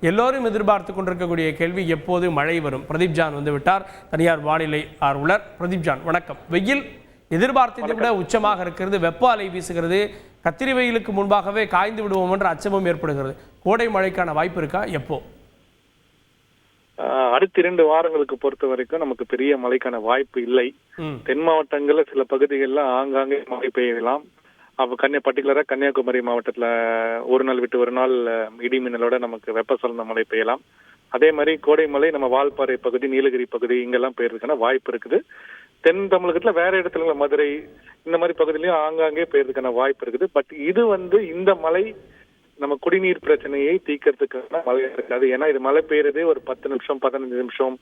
எல்லோரும் எதிர்பார்த்து கொண்டிருக்கக்கூடிய கேள்வி, எப்போது மழை வரும்? பிரதீப் ஜான் வந்து விட்டார், தனியார் வானிலை ஆர்வலர். பிரதீப் ஜான், வணக்கம். வெயில் எதிர்பார்த்ததை விட உச்சமாக இருக்கிறது, வெப்ப அலை வீசுகிறது, கத்திரி வெயிலுக்கு முன்பாகவே காய்ந்து விடுவோம் என்ற அச்சமும் ஏற்படுகிறது. கோடை மழைக்கான வாய்ப்பு இருக்கா? எப்போ? அடுத்த 2 வாரங்களுக்கு பொறுத்த வரைக்கும் நமக்கு பெரிய மழைக்கான வாய்ப்பு இல்லை. தென் மாவட்டங்கள்ல சில பகுதிகளில் ஆங்காங்கே மழை பெய்யலாம். பர்டிகுலரா கன்னியாகுமரி மாவட்டத்துல ஒரு நாள் விட்டு ஒரு நாள் இடி மின்னலோட நமக்கு வெப்பசலன மழை பெய்யலாம். அதே மாதிரி கோடை மழை நம்ம வால்பாறை பகுதி, நீலகிரி பகுதி இங்கெல்லாம் பெய்யறதுக்கான வாய்ப்பு இருக்குது. தென் தமிழகத்துல வேற இடத்துல மதுரை இந்த மாதிரி பகுதியிலயும் ஆங்காங்கே பெய்யறதுக்கான வாய்ப்பு இருக்குது. பட் இது இந்த மழை நம்ம குடிநீர் பிரச்சனையை தீர்க்கறதுக்கான மழை இருக்காது. ஏன்னா இது மழை பெய்யறதே ஒரு 10 நிமிஷம் 15 நிமிஷம்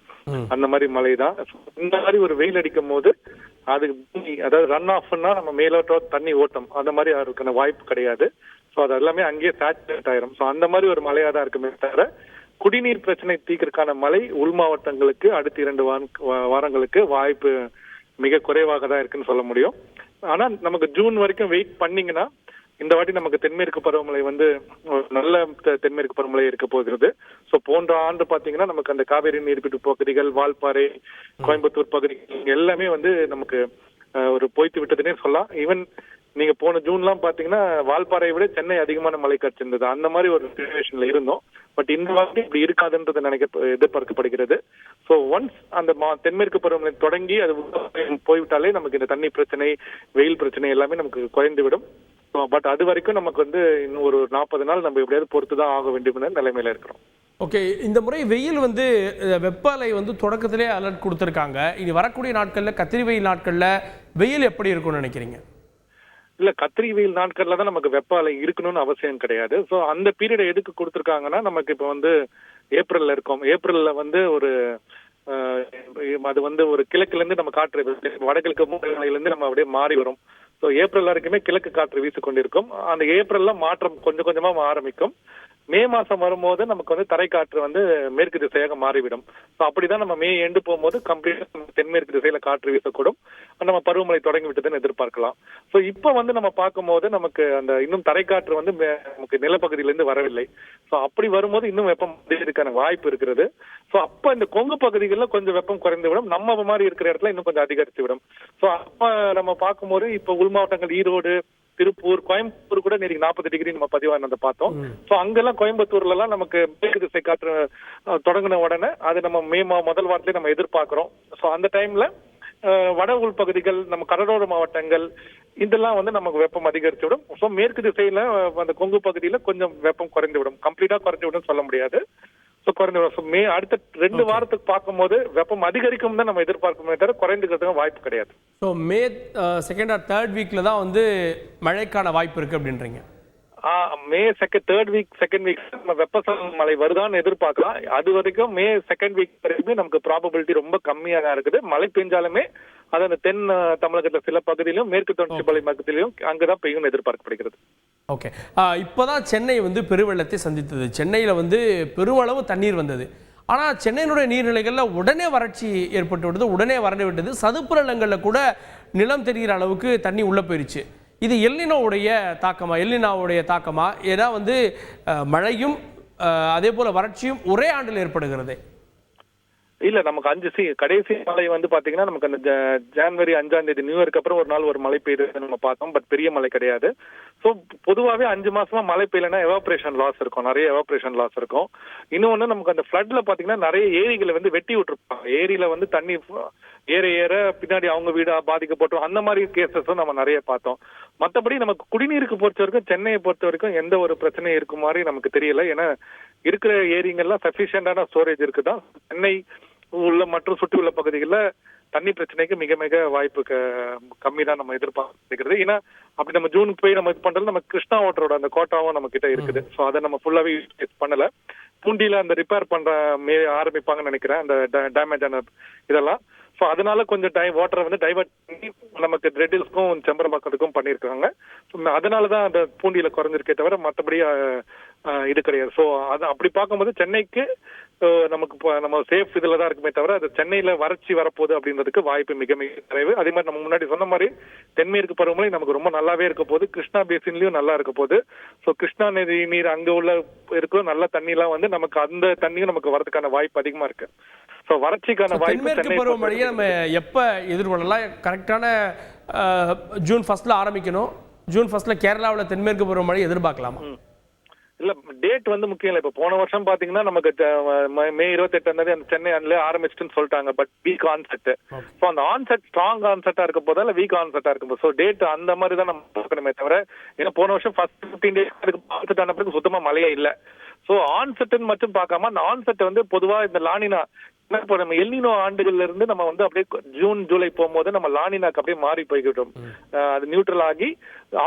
அந்த மாதிரி மழை தான். இந்த மாதிரி ஒரு வெயில் அடிக்கும் போது அதாவது ரன் ஆஃப்னா நம்ம மேலோட்டம் தண்ணி ஓட்டம் அந்த மாதிரி அதுக்கான வாய்ப்பு கிடையாது. ஸோ அது எல்லாமே அங்கேயே சேச்சுரேட் ஆயிரும். ஸோ அந்த மாதிரி ஒரு மழையா தான் இருக்குமே தவிர குடிநீர் பிரச்சனை தீர்க்கறதுக்கான மழை உள் மாவட்டங்களுக்கு அடுத்த 2 வாரங்களுக்கு வாய்ப்பு மிக குறைவாக தான் இருக்குன்னு சொல்ல முடியும். ஆனா நமக்கு ஜூன் வரைக்கும் வெயிட் பண்ணீங்கன்னா இந்த வாட்டி நமக்கு தென்மேற்கு பருவமழை நல்ல தென்மேற்கு பருவமழை இருக்க போகிறது. ஸோ போன்ற ஆண்டு பாத்தீங்கன்னா நமக்கு அந்த காவேரி நீர்பிடிப்பு பகுதிகள், வால்பாறை, கோயம்புத்தூர் பகுதிகள் எல்லாமே நமக்கு ஒரு பொய்த்து விட்டதுன்னே சொல்லலாம். ஈவன் நீங்க போன ஜூன்லாம் பாத்தீங்கன்னா வால்பாறையை விட சென்னை அதிகமான மழை கிடைச்சிருந்தது. அந்த மாதிரி ஒரு சிச்சுவேஷன்ல இருந்தோம். பட் இந்த வாட்டி இப்படி இருக்காதுன்றது எதிர்பார்க்கப்படுகிறது. ஸோ ஒன்ஸ் அந்த தென்மேற்கு பருவமழை தொடங்கி அது போய்விட்டாலே நமக்கு இந்த தண்ணி பிரச்சனை, வெயில் பிரச்சனை எல்லாமே நமக்கு குறைந்து விடும். பட் அது வரைக்கும் நமக்கு இன்னும் ஒரு 40 நாள் நம்ம எப்படியாவது பொறுத்துதான் ஆக வேண்டும் நிலைமையில இருக்கிறோம். ஓகே, இந்த முறை வெயில் வெப்ப அலை தொடக்கத்திலே அலர்ட் கொடுத்துருக்காங்க. இனி வரக்கூடிய நாட்கள்ல, கத்திரி வெயில் நாட்கள்ல வெயில் எப்படி இருக்கும்னு நினைக்கிறீங்க? இல்ல, கத்திரி வெயில் நாட்கள்ல தான் நமக்கு வெப்ப அலை இருக்கணும்னு அவசியம் கிடையாது. ஸோ அந்த பீரியடை எதுக்கு கொடுத்துருக்காங்கன்னா, நமக்கு இப்போ ஏப்ரல்ல இருக்கோம். ஏப்ரல்ல ஒரு அது ஒரு கிழக்குல இருந்து நம்ம காற்று வடகிழக்கு மூலையில இருந்து நம்ம அப்படியே மாறி வரும். ஸோ ஏப்ரல் வரைக்குமே கிழக்கு காற்று வீசி கொண்டிருக்கும். அந்த ஏப்ரல்ல மாற்றம் கொஞ்சம் கொஞ்சமா ஆரம்பிக்கும். மே மாசம் வரும்போது நமக்கு தரைக்காற்று மேற்கு திசையாக மாறிவிடும். ஸோ அப்படிதான் நம்ம மே எண்டு போகும்போது கம்ப்ளீட்டா தென்மேற்கு திசையில காற்று வீசக்கூடும். நம்ம பருவமழை தொடங்கி விட்டதுன்னு எதிர்பார்க்கலாம். ஸோ இப்போ நம்ம பார்க்கும்போது நமக்கு அந்த இன்னும் தரைக்காற்று நமக்கு நிலப்பகுதியிலிருந்து வரவில்லை. ஸோ அப்படி வரும்போது இன்னும் வெப்பம் அதிகரிக்கான வாய்ப்பு இருக்கிறது. ஸோ அப்ப இந்த கொங்கு பகுதிகளில் கொஞ்சம் வெப்பம் குறைந்து விடும். நம்ம மாதிரி இருக்கிற இடத்துல இன்னும் கொஞ்சம் அதிகரித்து விடும். ஸோ அப்ப நம்ம பார்க்கும்போது இப்ப உள் மாவட்டங்கள் ஈரோடு, திருப்பூர், கோயம்புத்தூர் கூட நேற்று 40 டிகிரி நம்ம பதிவானதை பார்த்தோம். ஸோ அங்கெல்லாம் கோயம்புத்தூர்ல எல்லாம் நமக்கு மேற்கு திசை காற்று தொடங்கின உடனே அது நம்ம மே முதல் வாரத்திலே நம்ம எதிர்பார்க்கிறோம். ஸோ அந்த டைம்ல வட உள் பகுதிகள், நம்ம கடலோர மாவட்டங்கள் இதெல்லாம் நமக்கு வெப்பம் அதிகரித்து விடும். ஸோ மேற்கு திசையில அந்த கொங்கு பகுதியில கொஞ்சம் வெப்பம் குறைந்து விடும். கம்ப்ளீட்டா குறைஞ்சு விடும் சொல்ல முடியாது. ஸோ குறைந்து விடும். மே அடுத்த 2 வாரத்துக்கு பார்க்கும்போது வெப்பம் அதிகரிக்கும் தான் நம்ம எதிர்பார்க்கவே தவிர குறைந்துக்கிறதுக்கு வாய்ப்பு கிடையாது. So May 2nd or 3rd வீக்ல தான் மழைக்கான வாய்ப்பு இருக்கு அப்படின்றீங்க? மே 3rd வீக் 2nd வீக் நம்ம வெப்பசலன மழை வருதான்னு எதிர்பார்க்கலாம். அது வரைக்கும் மே 2nd வீக் வரைக்குமே நமக்கு ப்ராபபிலிட்டி ரொம்ப கம்மியாக தான் இருக்குது. மழை பெஞ்சாலுமே அது அந்த தென் தமிழகத்துல சில பகுதியிலும், மேற்கு தொடர்ச்சி மலை பகுதியிலும் அங்கதான் பெய்யும் எதிர்பார்க்கப்படுகிறது. ஓகே, இப்போதான் சென்னை பெருவெள்ளத்தை சந்தித்தது. சென்னையில பெருமளவு தண்ணீர் வந்தது. ஆனால் சென்னையினுடைய நீர்நிலைகளில் உடனே வறட்சி ஏற்பட்டு விட்டது, உடனே வறண்டு விட்டது. சதுப்பு நிலங்களில் கூட நிலம் தெரிகிற அளவுக்கு தண்ணி உள்ளே போயிடுச்சு. இது எல்னினோவுடைய தாக்கமா? ஏன்னா மழையும் அதே போல வறட்சியும் ஒரே ஆண்டில் ஏற்படுகிறது. இல்ல, நமக்கு கடைசி மழை பாத்தீங்கன்னா நமக்கு அந்த ஜனவரி 5ஆம் தேதி நியூ இயருக்கு அப்புறம் ஒரு நாள் ஒரு மழை பெய்யுது நம்ம பார்த்தோம். பட் பெரிய மழை கிடையாது. ஸோ பொதுவாகவே 5 மாசமா மழை பெய்யலன்னா எவாபரேஷன் லாஸ் இருக்கும், நிறைய எவாபரேஷன் லாஸ் இருக்கும். இன்னொன்னு நமக்கு அந்த ஃபிளட்ல பாத்தீங்கன்னா நிறைய ஏரிகளை வெட்டி விட்டுருப்பாங்க. ஏரியில தண்ணி ஏற பின்னாடி அவங்க வீடு பாதிக்கப்பட்டோம். அந்த மாதிரி கேசஸும் நம்ம நிறைய பார்த்தோம். மற்றபடி நமக்கு குடிநீருக்கு பொறுத்த வரைக்கும், சென்னையை பொறுத்த வரைக்கும் எந்த ஒரு பிரச்சனையும் இருக்கும் மாதிரி நமக்கு தெரியல. ஏன்னா இருக்கிற ஏரிங்கெல்லாம் சஃபிஷியன்டான ஸ்டோரேஜ் இருக்குதான். சென்னை உள்ள மற்றும் சுற்றி உள்ள பகுதிகளில் தண்ணி பிரச்சனைக்கு மிக மிக வாய்ப்பு கம்மி தான் நம்ம எதிர்பார்க்கிறது. ஏன்னா அப்படி நம்ம ஜூனுக்கு போய் நம்ம இது பண்றது, நம்ம கிருஷ்ணா வாட்டரோட அந்த கோட்டாவும் நம்ம கிட்ட இருக்குது. ஸோ அதை நம்ம ஃபுல்லாவே யூஸ் பண்ணல. பூண்டியில அந்த ரிப்பேர் பண்ற ஆரம்பிப்பாங்கன்னு நினைக்கிறேன், அந்த டேமேஜ் ஆன இதெல்லாம். ஸோ அதனால கொஞ்சம் வாட்டரை வந்து டைவர்ட் பண்ணி நமக்கு ரெட் ஹில்ஸ்க்கும் செம்பரம்பாக்கத்துக்கும் பண்ணியிருக்காங்க. அதனாலதான் அந்த பூண்டியில குறைஞ்சிருக்கே தவிர மற்றபடி இது கிடையாது. ஸோ அது அப்படி பார்க்கும்போது சென்னைக்கு நமக்கு நம்ம சேஃப் இதுல தான் இருக்குமே தவிர அது சென்னையில வறட்சி வரப்போகுது அப்படின்றதுக்கு வாய்ப்பு மிக மிக குறைவு. அதே மாதிரி நம்ம முன்னாடி சொன்ன மாதிரி தென்மேற்கு பருவமழை நமக்கு ரொம்ப நல்லாவே இருக்க போகுது. கிருஷ்ணா பேசின்லயும் நல்லா இருக்க போகுது. ஸோ கிருஷ்ணா நதி நீர் அங்க உள்ள இருக்கிற நல்ல தண்ணி எல்லாம் வந்து நமக்கு அந்த தண்ணியும் நமக்கு வரதுக்கான வாய்ப்பு அதிகமா இருக்கு. ஸோ வறட்சிக்கான வாய்ப்பு தென்மேற்கு பருவமழையை நம்ம எப்ப எதிர்கொள்ளலாம்? கரெக்டான ஜூன் 1 ஆரம்பிக்கணும். ஜூன் 1 கேரளாவில் தென்மேற்கு பருவமழை எதிர்பார்க்கலாமா? இல்ல டேட் வந்து முக்கியம் இல்லை. இப்ப போன வருஷம் பாத்தீங்கன்னா நமக்கு மே 28 அந்த சென்னை அன்ல ஆரம்பிச்சுன்னு சொல்லிட்டாங்க. But week onset. ஸோ அந்த ஆன்செட் ஸ்ட்ராங் ஆன்செட்டா இருக்க போதா இல்ல வீக் ஆன்செட்டா இருக்கும் போது ஸோ டேட் அந்த மாதிரி தான் நம்ம பார்க்கணுமே தவிர, ஏன்னா போன வருஷம் ஃபர்ஸ்ட் 15 days அதுக்கு ஆன்செட் ஆன பிறகு சுத்தமா மழையே இல்லை. ஸோ ஆன்செட்னு மட்டும் பார்க்காம அந்த ஆன்செட் வந்து பொதுவா இந்த லானினா இப்போ நம்ம எல்னினோ ஆண்டுகள்ல இருந்து நம்ம வந்து அப்படியே ஜூன் ஜூலை போகும்போது நம்ம லானினாக்கு அப்படியே மாறி போய்கிட்டோம். அது நியூட்ரல் ஆகி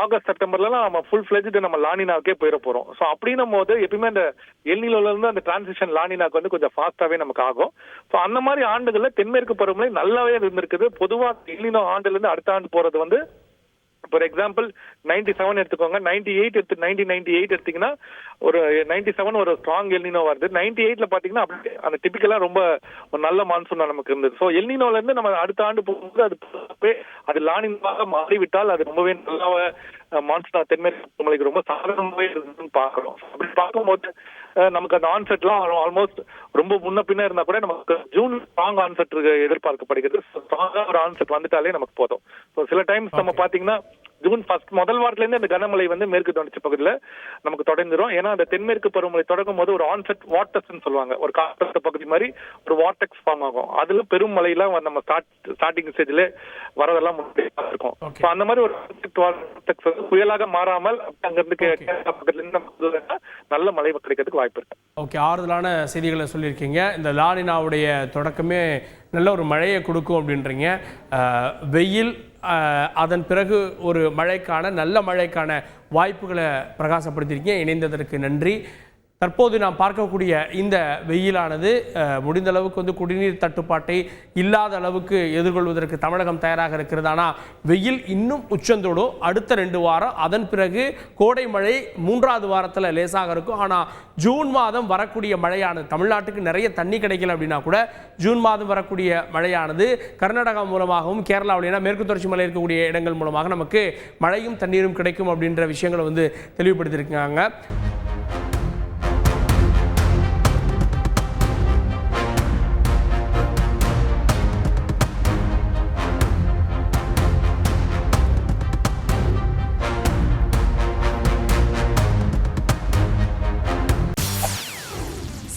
ஆகஸ்ட் செப்டம்பர்லாம் நம்ம ஃபுல் ஃபிளெஜ்டு நம்ம லானினாவுக்கே போயிட போறோம். ஸோ அப்படின்னும் போது எப்பயுமே அந்த எல்னினோல இருந்து அந்த டிரான்சிஷன் லானினாக்கு வந்து கொஞ்சம் ஃபாஸ்டாவே நமக்கு ஆகும். ஸோ அந்த மாதிரி ஆண்டுகள்ல தென்மேற்கு பருவமழை நல்லாவே இருந்திருக்குது. பொதுவா எல்னினோ ஆண்டுல இருந்து அடுத்த ஆண்டு போறது வந்து ஃபார் எக்ஸாம்பிள் 97 எடுத்துக்கோங்க, 1998 எடுத்தீங்கன்னா ஒரு 97 ஒரு ஸ்ட்ராங் எல்னினோ வருது. 98ல பாத்தீங்கன்னா அப்படியே அந்த டிபிக்கலா ரொம்ப ஒரு நல்ல மான்சூனா நமக்கு இருந்தது. ஸோ எல்னினோல இருந்து நம்ம அடுத்த ஆண்டு போகும்போது அது லானினாவாக மாறிவிட்டால் அது ரொம்பவே நல்லாவே மான்சூனா தென்மேற்கு பருவமழைக்கு ரொம்ப சாதகமாகவே இருந்ததுன்னு பார்க்கணும். அப்படி பார்க்கும்போது நமக்கு அந்த ஆன்செட்லாம் ஆல்மோஸ்ட் ரொம்ப முன்ன பின்ன இருந்தா கூட நமக்கு ஜூன் ஸ்ட்ராங் ஆன்செட் எதிர்பார்க்கப்படுகிறது. ஸ்ட்ராங்கா ஒரு ஆன்செட் வந்துட்டாலே நமக்கு போதும். ஸோ சில டைம்ஸ் நம்ம பாத்தீங்கன்னா ஜூன் 1 முதல் வாரத்துல இருந்து அந்த கனமழை வந்து மேற்கு தொடர்ச்சி பகுதியில் நமக்கு தொடர்ந்துரும். ஏன்னா அந்த தென்மேற்கு பருவமழை தொடங்கும் போது ஒரு ஆன்செட் வாட்டர்ஸ் சொல்லுவாங்க, ஒரு காற்றழுத்த பகுதி மாதிரி ஒரு வார்டெக்ஸ் ஃபார்ம் ஆகும். அதுல பெரும் மழையெல்லாம் நம்ம ஸ்டார்டிங் ஸ்டேஜ்ல வரதெல்லாம் இருக்கும். அந்த மாதிரி ஒரு வார்டெக்ஸ் புயலாக மாறாமல் அங்கிருந்து பக்கத்துல இருந்து நல்ல மழை கிடைக்கிறதுக்கு வாய்ப்பு இருக்கு. ஓகே, ஆறுதலான செய்திகளை சொல்லியிருக்கீங்க. இந்த லானினாவுடைய தொடக்கமே நல்ல ஒரு மழையை கொடுக்கும் அப்படின்றீங்க. வெயில் அதன் பிறகு ஒரு மழைக்கான நல்ல மழைக்கான வாய்ப்புகளை பிரகாசப்படுத்தியிருக்கீங்க. இணைந்ததற்கு நன்றி. தற்போது நாம் பார்க்கக்கூடிய இந்த வெயிலானது முடிந்த அளவுக்கு வந்து குடிநீர் தட்டுப்பாட்டை இல்லாத அளவுக்கு எதிர்கொள்வதற்கு தமிழகம் தயாராக இருக்கிறது. ஆனால் வெயில் இன்னும் உச்சந்தோடும். அடுத்த 2 வாரம், அதன் பிறகு கோடை மழை 3வது வாரத்தில் லேசாக இருக்கும். ஆனால் ஜூன் மாதம் வரக்கூடிய மழையானது தமிழ்நாட்டுக்கு நிறைய தண்ணி கிடைக்கல அப்படின்னா கூட ஜூன் மாதம் வரக்கூடிய மழையானது கர்நாடகா மூலமாகவும் கேரளாவில் மேற்கு தொடர்ச்சி மலை இருக்கக்கூடிய இடங்கள் மூலமாக நமக்கு மழையும் தண்ணீரும் கிடைக்கும் அப்படின்ற விஷயங்களை வந்து தெளிவுபடுத்தியிருக்காங்க.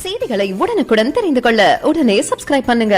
செய்திகளை உடனுக்குடன் தெரிந்து கொள்ள உடனே சப்ஸ்கிரைப் பண்ணுங்க.